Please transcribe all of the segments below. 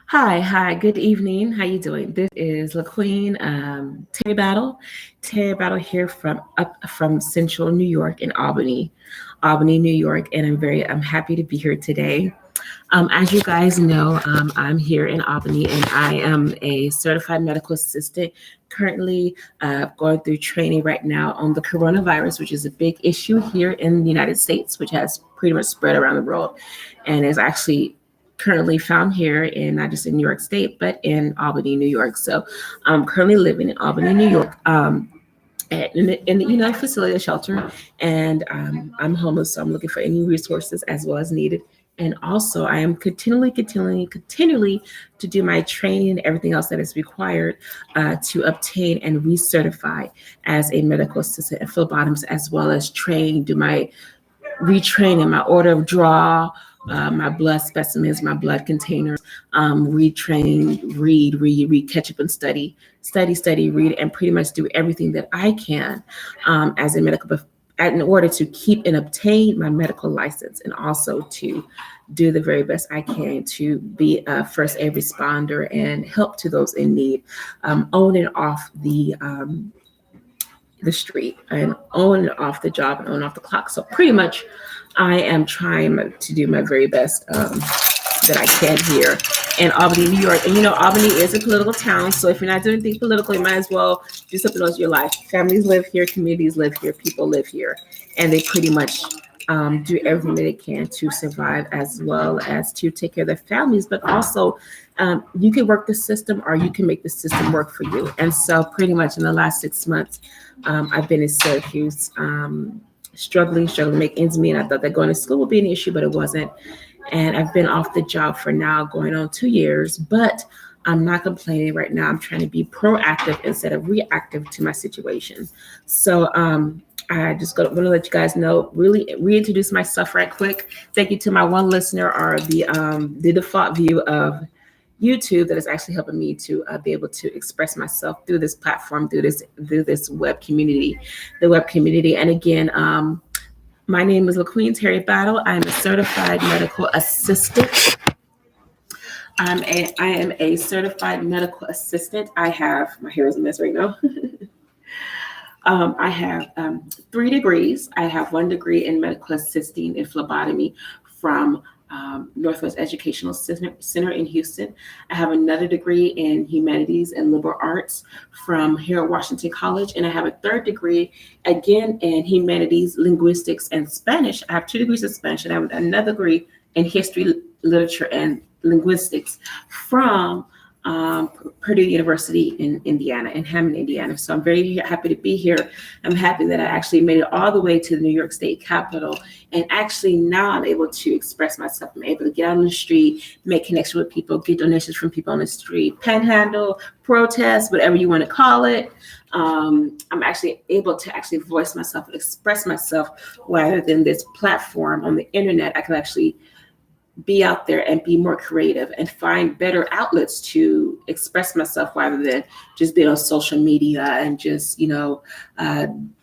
Hi, good evening. How you doing? This is LaQueen, Terrie Battle here from up from Central New York in Albany, New York, and I'm happy to be here today. As you guys know, I'm here in Albany, and I am a certified medical assistant. Currently, going through training right now on the coronavirus, which is a big issue here in the United States, which has pretty much spread around the world, and is actually currently found here in not just in New York State, but in Albany, New York. So I'm currently living in Albany, New York. In the United Facility Shelter, and I'm homeless, so I'm looking for any resources as well as needed. And also, I am continually to do my training and everything else that is required to obtain and recertify as a medical assistant and phlebotomist, as well as do my retraining, my order of draw, my blood specimens, my blood containers, retrain, read, catch up and study, read, and pretty much do everything that I can as a medical in order to keep and obtain my medical license, and also to do the very best I can to be a first aid responder and help to those in need, on and off the street, and on and off the job, and on and off the clock. So pretty much I am trying to do my very best that I can here in Albany, New York. And Albany is a political town, so if you're not doing anything political, you might as well do something else in your life. Families live here, communities live here, people live here, and they pretty much do everything that they can to survive, as well as to take care of their families. But also, you can work the system, or you can make the system work for you. And so pretty much in the last 6 months, I've been in Syracuse, struggling to make ends meet. And I thought that going to school would be an issue, but it wasn't. And I've been off the job for now going on 2 years, but I'm not complaining right now. I'm trying to be proactive instead of reactive to my situation. So I just want to let you guys know, really reintroduce myself right quick. Thank you to my one listener, or the default view of YouTube, that is actually helping me to be able to express myself through this platform, through this web community, the web community. And again, my name is LaQueen Terrie Battle. I'm a certified medical assistant. I am a certified medical assistant. My hair is a mess right now. I have 3 degrees. I have 1 degree in medical assisting in phlebotomy from Northwest Educational Center in Houston. I have another degree in humanities and liberal arts from here at Washington College. And I have a 3rd degree, again, in humanities, linguistics, and Spanish. I have 2 degrees in Spanish, and I have another degree in history, literature, and linguistics from Purdue University in Indiana, in Hammond, Indiana. So I'm very happy to be here. I'm happy that I actually made it all the way to the New York State Capitol. And actually now I'm able to express myself. I'm able to get out on the street, make connection with people, get donations from people on the street, panhandle, protest, whatever you want to call it. I'm actually able to actually voice myself and express myself, rather than this platform on the internet. I can actually be out there and be more creative and find better outlets to express myself, rather than just being on social media and just,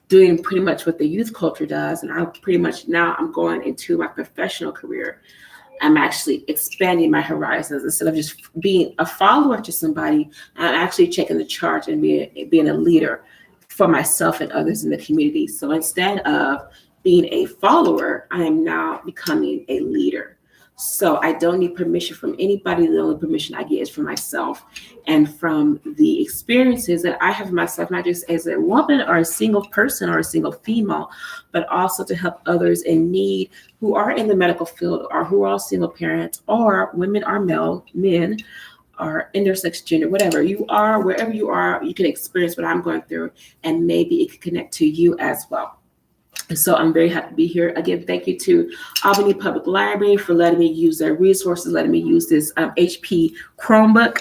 doing pretty much what the youth culture does. And I'm going into my professional career. I'm actually expanding my horizons. Instead of just being a follower to somebody, I'm actually taking the charge and being a leader for myself and others in the community. So instead of being a follower, I am now becoming a leader. So I don't need permission from anybody. The only permission I get is from myself, and from the experiences that I have myself, not just as a woman or a single person or a single female, but also to help others in need who are in the medical field, or who are single parents, or women or men, or intersex gender, whatever you are, wherever you are, you can experience what I'm going through, and maybe it could connect to you as well. So I'm very happy to be here. Again, thank you to Albany Public Library for letting me use their resources, letting me use this HP Chromebook,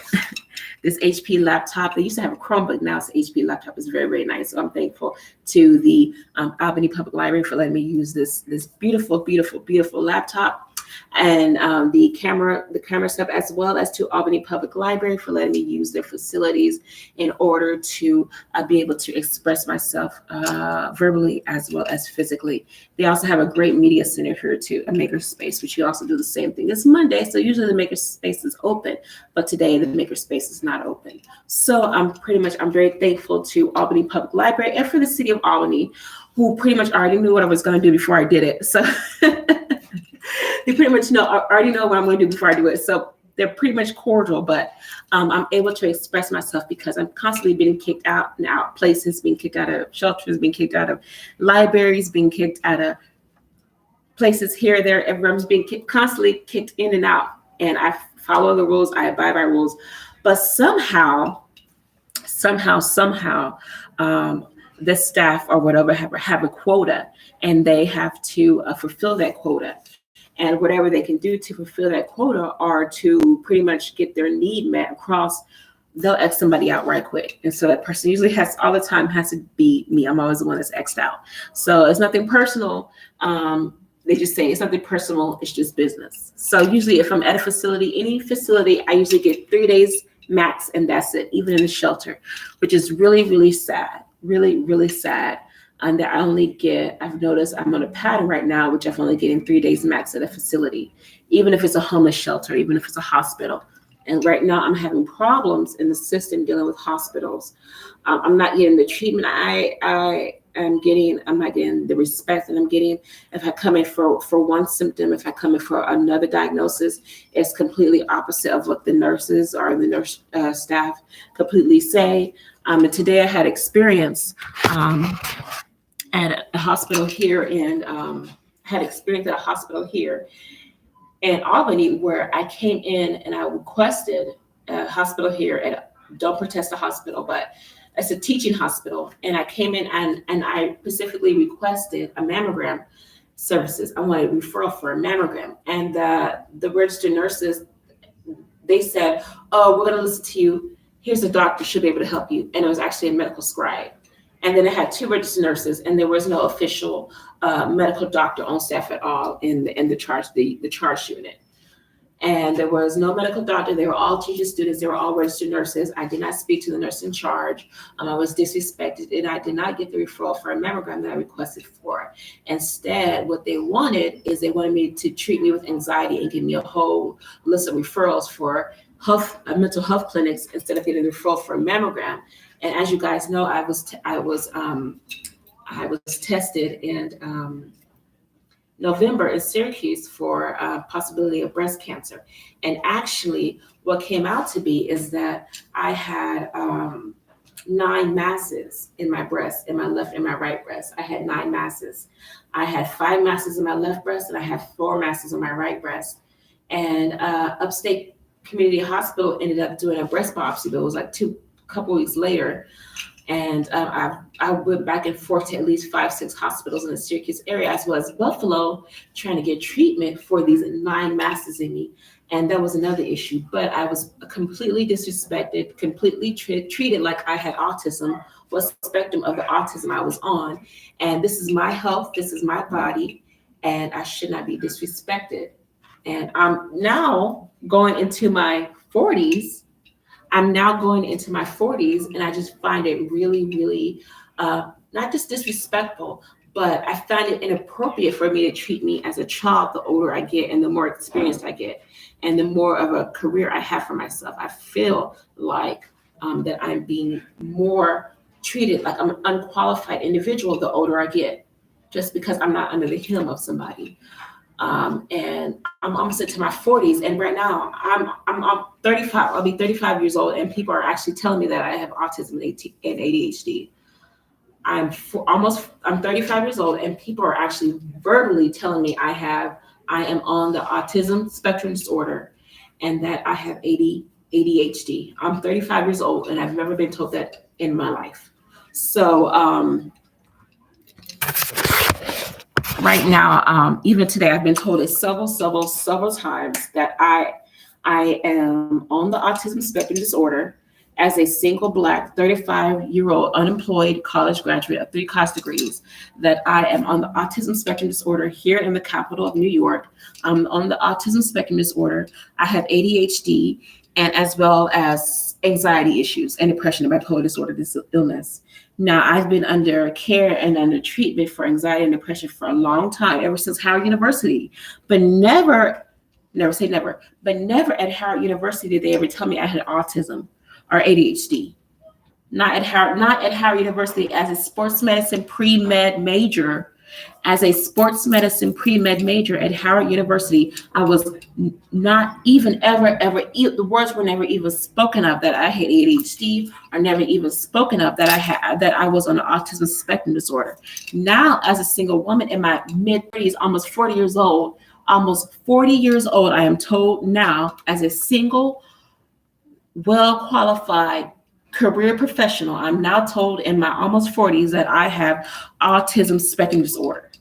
this HP laptop. They used to have a Chromebook, now it's an HP laptop. It's very, very nice. So I'm thankful to the Albany Public Library for letting me use this beautiful, beautiful, beautiful laptop. and the camera stuff, as well as to Albany Public Library for letting me use their facilities in order to be able to express myself verbally as well as physically. They also have a great media center here too, a makerspace, which you also do the same thing. It's Monday, so usually the makerspace is open, but today the makerspace is not open. So I'm very thankful to Albany Public Library and for the city of Albany, who pretty much already knew what I was going to do before I did it. So they pretty much already know what I'm going to do before I do it. So they're pretty much cordial, but I'm able to express myself because I'm constantly being kicked out and out places, being kicked out of shelters, being kicked out of libraries, being kicked out of places here, there, everywhere. I'm being constantly kicked in and out. And I follow the rules, I abide by rules. But somehow, the staff or whatever have a quota, and they have to fulfill that quota. And whatever they can do to fulfill that quota or to pretty much get their need met across, they'll X somebody out right quick. And so that person usually has to be me. I'm always the one that's X'd out. So it's nothing personal. They just say it's nothing personal. It's just business. So usually if I'm at a facility, any facility, I usually get 3 days max, and that's it, even in the shelter, which is really, really sad. Really, really sad. And that I've noticed I'm on a pattern right now, which I'm only getting 3 days max at a facility, even if it's a homeless shelter, even if it's a hospital. And right now I'm having problems in the system dealing with hospitals. I'm not getting the treatment I'm not getting the respect that I'm getting. If I come in for one symptom, if I come in for another diagnosis, it's completely opposite of what the nurses or the nurse staff completely say. And today I had experience at a hospital here in Albany, where I came in and I requested a hospital here at, don't protest the hospital, but it's a teaching hospital. And I came in and I specifically requested a mammogram services. I wanted a referral for a mammogram. And the registered nurses, they said, oh, we're going to listen to you. Here's a doctor, she'll be able to help you. And it was actually a medical scribe. And then it had 2 registered nurses, and there was no official medical doctor on staff at all in the charge unit. And there was no medical doctor. They were all teaching students. They were all registered nurses. I did not speak to the nurse in charge. I was disrespected, and I did not get the referral for a mammogram that I requested for. Instead, what they wanted me to treat me with anxiety and give me a whole list of referrals for mental health clinics instead of getting a referral for a mammogram. And as you guys know, I was tested in November in Syracuse for possibility of breast cancer. And actually what came out to be is that I had 9 masses in my breast, in my left and my right breast. I had 9 masses. I had 5 masses in my left breast, and I had 4 masses on my right breast. And Upstate Community Hospital ended up doing a breast biopsy, but it was like couple weeks later. And I went back and forth to at least 5-6 hospitals in the Syracuse area, as well as Buffalo, trying to get treatment for these 9 masses in me. And that was another issue. But I was completely disrespected, completely treated like I had autism, what spectrum of the autism I was on. And this is my health, this is my body, and I should not be disrespected. And I'm now going into my 40s. And I just find it really, really, not just disrespectful, but I find it inappropriate for me to treat me as a child the older I get and the more experienced I get and the more of a career I have for myself. I feel like that I'm being more treated like I'm an unqualified individual the older I get, just because I'm not under the helm of somebody. And I'm almost into my 40s, and right now I'm 35. I'll be 35 years old, and people are actually telling me that I have autism and ADHD. I'm 35 years old, and people are actually verbally telling me I am on the autism spectrum disorder, and that I have ADHD. I'm 35 years old, and I've never been told that in my life. So, right now, even today, I've been told it several times that I am on the autism spectrum disorder, as a single Black 35-year-old unemployed college graduate of 3 college degrees, that I am on the autism spectrum disorder here in the capital of New York. I'm on the autism spectrum disorder. I have ADHD, and as well as anxiety issues and depression and bipolar disorder, this illness. Now, I've been under care and under treatment for anxiety and depression for a long time, ever since Howard University, but never say never, but never at Howard University did they ever tell me I had autism or ADHD. Not at Howard University as a sports medicine pre-med major. As a sports medicine pre-med major at Howard University, I was not even ever, the words were never even spoken of that I had ADHD, or never even spoken of that I was on the autism spectrum disorder. Now, as a single woman in my mid-30s, almost 40 years old, I am told now, as a single, well-qualified career professional, I'm now told in my almost 40s that I have autism spectrum disorder.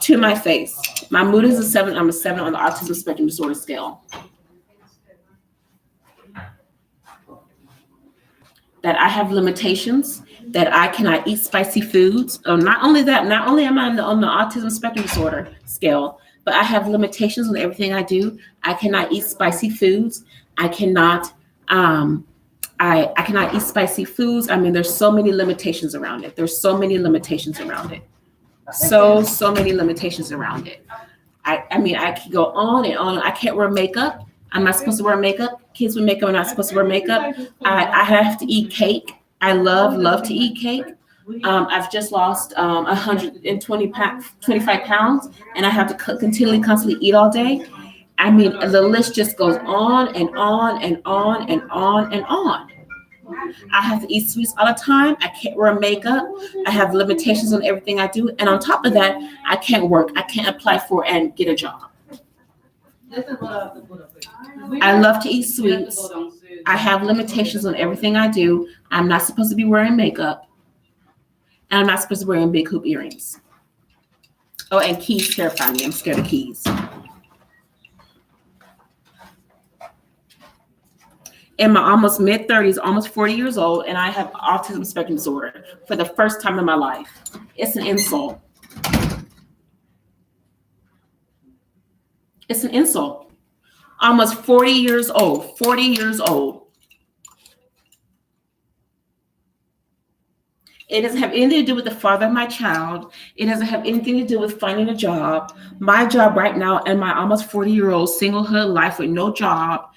To my face. My mood is a 7. I'm a 7 on the autism spectrum disorder scale. That I have limitations, that I cannot eat spicy foods. Not only am I on the autism spectrum disorder scale, but I have limitations on everything I do. I cannot eat spicy foods. I cannot eat spicy foods. I mean, there's so many limitations around it. So many limitations around it. I mean, I can go on and on. I can't wear makeup. I'm not supposed to wear makeup. Kids with makeup are not supposed to wear makeup. I have to eat cake. I love to eat cake. I've just lost 25 pounds, and I have to constantly eat all day. I mean, the list just goes on and on and on and on and on. I have to eat sweets all the time. I can't wear makeup. I have limitations on everything I do. And on top of that, I can't work. I can't apply for and get a job. I love to eat sweets. I have limitations on everything I do. I'm not supposed to be wearing makeup. And I'm not supposed to be wearing big hoop earrings. Oh, and keys terrify me. I'm scared of keys. In my almost mid-30s, almost 40 years old, and I have autism spectrum disorder for the first time in my life. It's an insult. It's an insult. Almost 40 years old. It doesn't have anything to do with the father of my child. It doesn't have anything to do with finding a job. My job right now in my almost 40-year-old singlehood life with no job,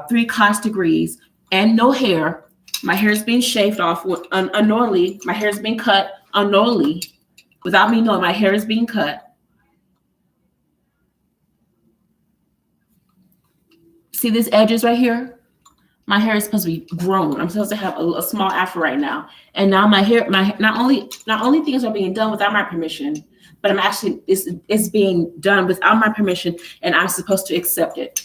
3 college degrees, and no hair. My hair is being shaved off unknowingly. My hair is being cut unknowingly. Without me knowing, my hair is being cut. See these edges right here? My hair is supposed to be grown. I'm supposed to have a small afro right now. And now my hair, not only things are being done without my permission, but it's being done without my permission, and I'm supposed to accept it.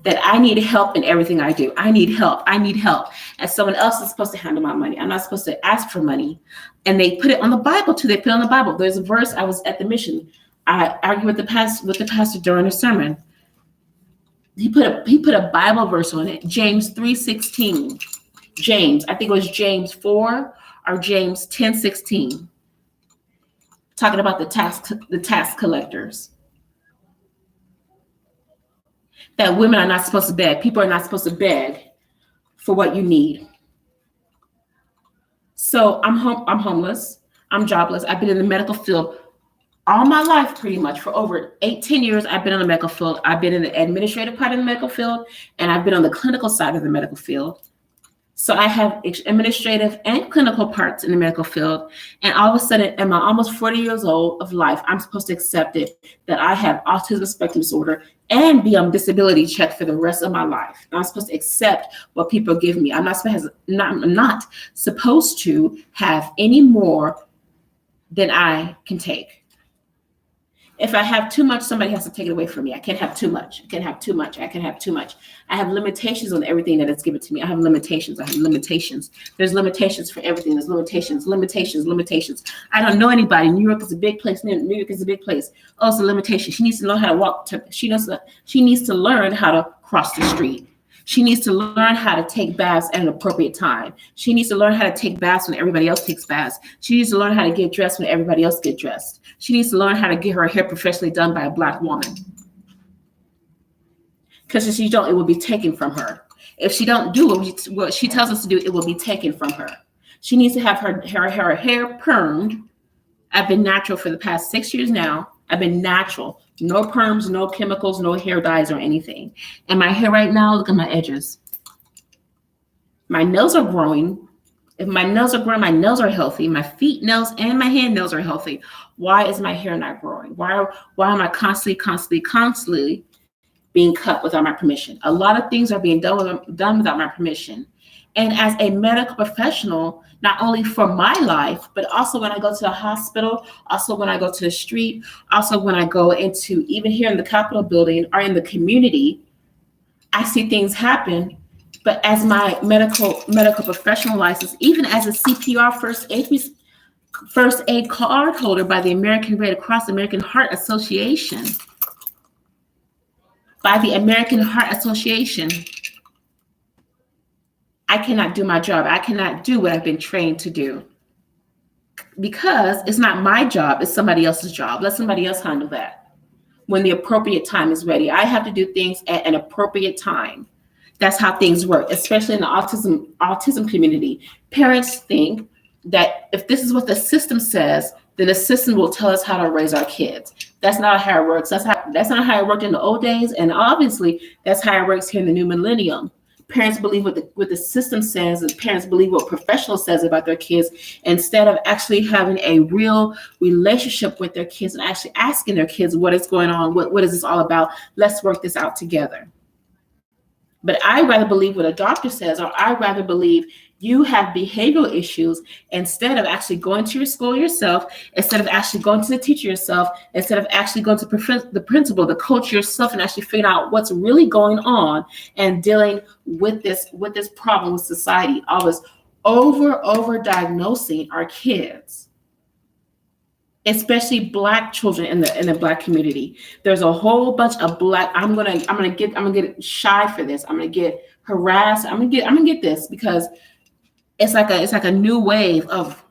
That I need help in everything I do. I need help. And someone else is supposed to handle my money. I'm not supposed to ask for money. And they put it on the Bible too. They put it on the Bible. There's a verse. I was at the mission. I argued with the pastor during a sermon. He put a Bible verse on it. James 3:16. James, I think it was James 4 or James 10:16. Talking about the tax collectors. That women are not supposed to beg. People are not supposed to beg for what you need. So I'm homeless. I'm jobless. I've been in the medical field all my life, pretty much. For over 10 years, I've been in the medical field. I've been in the administrative part of the medical field, and I've been on the clinical side of the medical field. So I have administrative and clinical parts in the medical field. And all of a sudden, in my almost 40 years old of life, I'm supposed to accept it that I have autism spectrum disorder and be on disability check for the rest of my life. I'm supposed to accept what people give me. I'm not supposed to have any more than I can take. If I have too much, somebody has to take it away from me. I can't have too much. I have limitations on everything that is given to me. I have limitations. There's limitations for everything. There's limitations. I don't know anybody. New York is a big place. New York is a big place. Oh, it's a limitation. She needs to know how to walk. She needs to learn how to cross the street. She needs to learn how to take baths at an appropriate time. She needs to learn how to take baths when everybody else takes baths. She needs to learn how to get dressed when everybody else gets dressed. She needs to learn how to get her hair professionally done by a Black woman. Because if she don't, it will be taken from her. If she don't do what she tells us to do, it will be taken from her. She needs to have her hair permed. I've been natural for the past 6 years now. I've been natural. No perms, no chemicals, no hair dyes or anything. And my hair right now, look at my edges. My nails are growing. If my nails are growing, my nails are healthy. My feet nails and my hand nails are healthy. Why is my hair not growing? Why am I constantly being cut without my permission? A lot of things are being done without my permission. And as a medical professional, not only for my life, but also when I go to the hospital, also when I go to the street, also when I go into, even here in the Capitol building or in the community, I see things happen. But as my medical professional license, even as a CPR-First aid card holder by the American Red Cross, American Heart Association, I cannot do my job. I cannot do what I've been trained to do because it's not my job. It's somebody else's job. Let somebody else handle that when the appropriate time is ready. I have to do things at an appropriate time. That's how things work, especially in the autism community. Parents think that if this is what the system says, then the system will tell us how to raise our kids. That's not how it works. That's not how it worked in the old days. And obviously that's how it works here in the new millennium. Parents believe what the system says, and parents believe what professional says about their kids, instead of actually having a real relationship with their kids and actually asking their kids what is going on, what is this all about? Let's work this out together. But I'd rather believe what a doctor says, or I'd rather believe you have behavioral issues instead of actually going to your school yourself, instead of actually going to the teacher yourself, instead of actually going to the principal, the coach yourself, and actually figuring out what's really going on and dealing with this problem with society. Always over diagnosing our kids, especially Black children in the Black community. There's a whole bunch of Black. I'm gonna get shy for this. I'm gonna get harassed. I'm gonna get this because it's like a new wave of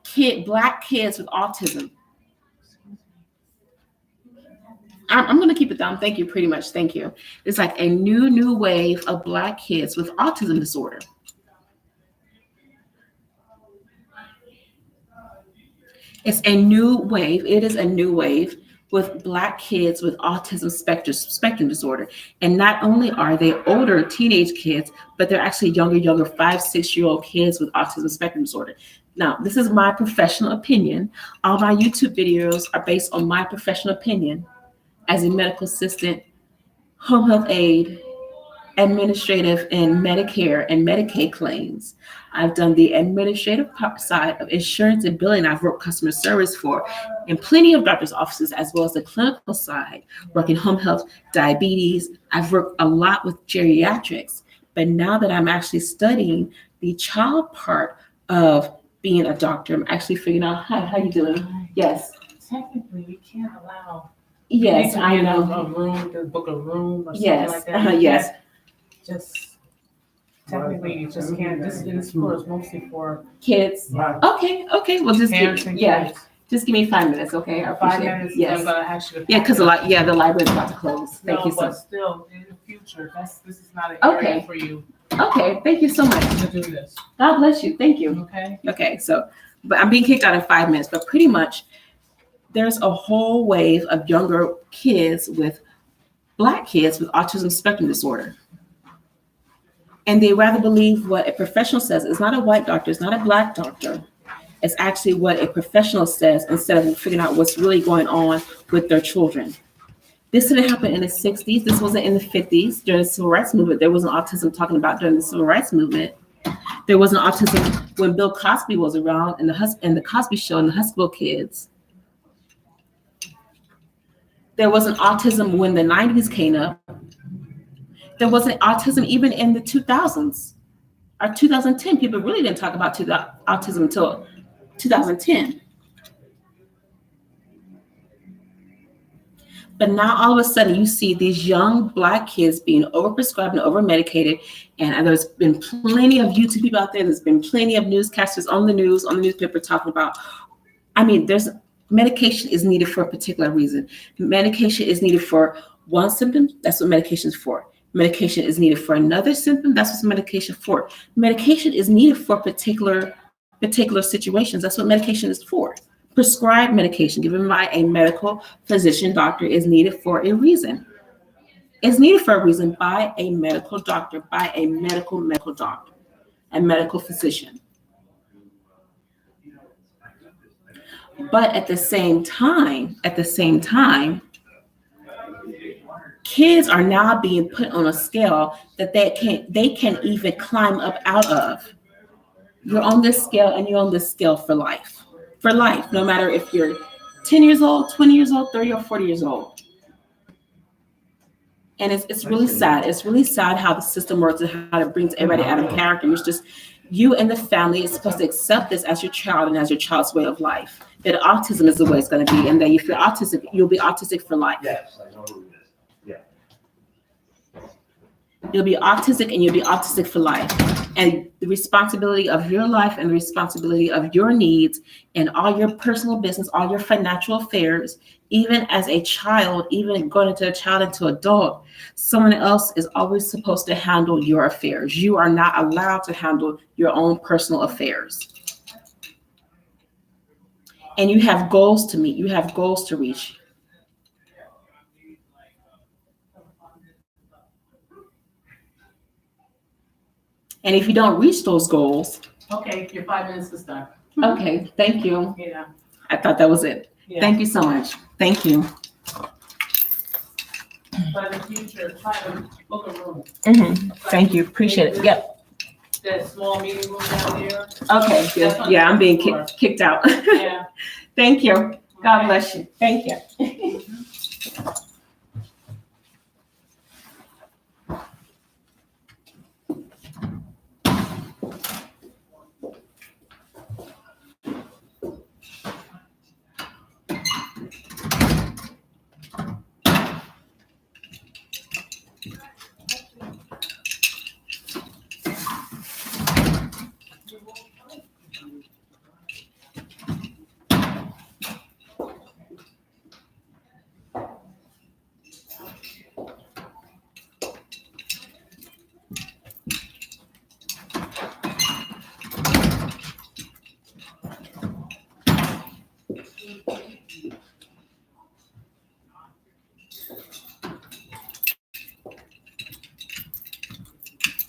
Black kids with autism. I'm gonna keep it down. Thank you. Pretty much. Thank you. It's like a new wave of Black kids with autism disorder. It's a new wave. It is a new wave with Black kids with autism spectrum disorder. And not only are they older teenage kids, but they're actually younger 5-6-year-old kids with autism spectrum disorder. Now, this is my professional opinion. All my YouTube videos are based on my professional opinion as a medical assistant, home health aide, administrative and Medicare and Medicaid claims. I've done the administrative side of insurance and billing. I've worked customer service for in plenty of doctor's offices, as well as the clinical side, working home health, diabetes. I've worked a lot with geriatrics. But now that I'm actually studying the child part of being a doctor, I'm actually figuring out, hi, how you doing? Yes. Technically, we can't allow. Yes, I know. A room, to book a room or something yes. like that. Yes. Just technically, you just can't. This is mostly for kids. Right. Okay. Well, just parents and kids. Just give me 5 minutes, okay? I 5 appreciate minutes. it. Yes. I'm gonna ask you to Because the library's about to close. Thank you so but much. still, in the future, this is not an Okay. area for you Okay. Thank you so much. to do this. God bless you. Thank you. Okay. Okay. So, but I'm being kicked out in 5 minutes. But pretty much, there's a whole wave of younger kids Black kids with autism spectrum disorder. And they rather believe what a professional says. It's not a white doctor. It's not a Black doctor. It's actually what a professional says instead of figuring out what's really going on with their children. This didn't happen in the 60s. This wasn't in the 50s during the Civil Rights Movement. There wasn't autism talking about during the Civil Rights Movement. There wasn't autism when Bill Cosby was around and the Cosby Show and the Huxtable kids. There wasn't autism when the 90s came up. There wasn't autism even in the 2000s or 2010. People really didn't talk about autism until 2010. But now all of a sudden you see these young Black kids being overprescribed and overmedicated. And there's been plenty of YouTube people out there. There's been plenty of newscasters on the news, on the newspaper talking about, there's medication is needed for a particular reason. Medication is needed for one symptom. That's what medication is for. Medication is needed for another symptom. That's what medication for. Medication is needed for particular situations. That's what medication is for. Prescribed medication given by a medical physician, doctor is needed for a reason. It's needed for a reason by a medical doctor, by a medical doctor, a medical physician. But at the same time, kids are now being put on a scale that they can't even climb up out of. You're on this scale and you're on this scale for life. For life, no matter if you're 10 years old, 20 years old, 30 or 40 years old. And it's really sad. It's really sad how the system works and how it brings everybody out of character. It's just you and the family is supposed to accept this as your child and as your child's way of life. That autism is the way it's going to be, and that if you're autistic, you'll be autistic for life. Yes, I know who it is. Yeah. You'll be autistic and you'll be autistic for life. And the responsibility of your life and the responsibility of your needs and all your personal business, all your financial affairs, even as a child, even going into a child into adult, someone else is always supposed to handle your affairs. You are not allowed to handle your own personal affairs. And you have goals to meet. You have goals to reach. And if you don't reach those goals. Okay, your 5 minutes is done. Okay, thank you. Yeah. I thought that was it. Yeah. Thank you so much. Thank you. But in the future, try to book a room. Thank you. Appreciate it. Yep. That small meeting room down there. Okay, good. Yeah, I'm being kicked out. Yeah. Thank you. God bless you. Thank you.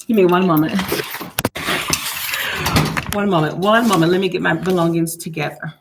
Give me one moment. One moment. Let me get my belongings together.